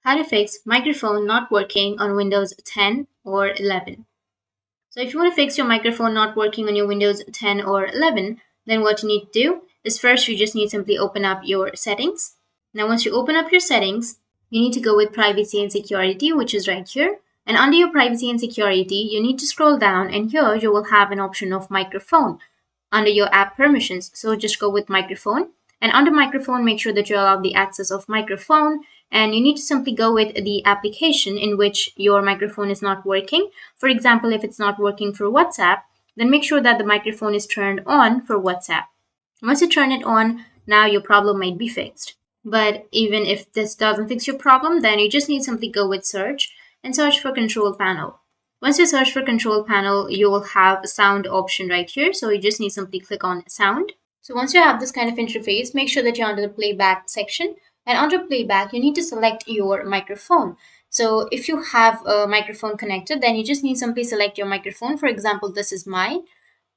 How to fix microphone not working on Windows 10 or 11. So if you want to fix your microphone not working on your Windows 10 or 11, then what you need to do is first you just need to simply open up your settings. Now once you open up your settings, you need to go with privacy and security, which is right here. And under your privacy and security, you need to scroll down and here you will have an option of microphone under your app permissions. So just go with microphone, and under microphone make sure that you allow the access of microphone, and you need to simply go with the application in which your microphone is not working. For example, if it's not working for WhatsApp, then make sure that the microphone is turned on for WhatsApp. Once you turn it on, now your problem might be fixed. But even if this doesn't fix your problem, then you just need to simply go with search and search for control panel. Once you search for control panel, you will have a sound option right here. So you just need to simply click on sound. So once you have this kind of interface, make sure that you're under the playback section. And under playback, you need to select your microphone. So if you have a microphone connected, then you just need to simply select your microphone. For example, this is mine.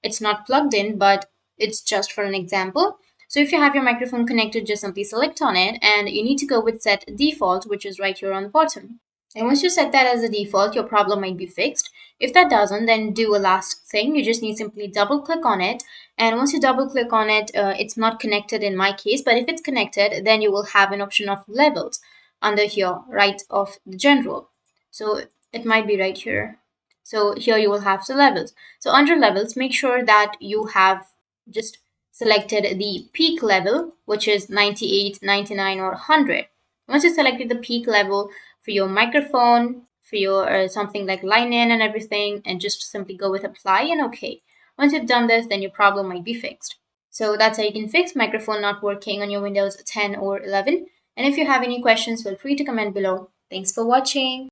It's not plugged in, but it's just for an example. So if you have your microphone connected, just simply select on it, and you need to go with set default, which is right here on the bottom. And once you set that as a default, your problem might be fixed. If that doesn't, then do a last thing. You just need to simply double click on it. And once you double click on it, it's not connected in my case, but if it's connected, then you will have an option of levels under here, right of the general. So it might be right here. So here you will have the levels. So under levels, make sure that you have just selected the peak level, which is 98, 99, or 100. Once you selected the peak level for your microphone, for your something like line in and everything, and just simply go with apply and OK. Once you've done this, then your problem might be fixed. So that's how you can fix microphone not working on your Windows 10 or 11. And if you have any questions, feel free to comment below. Thanks for watching.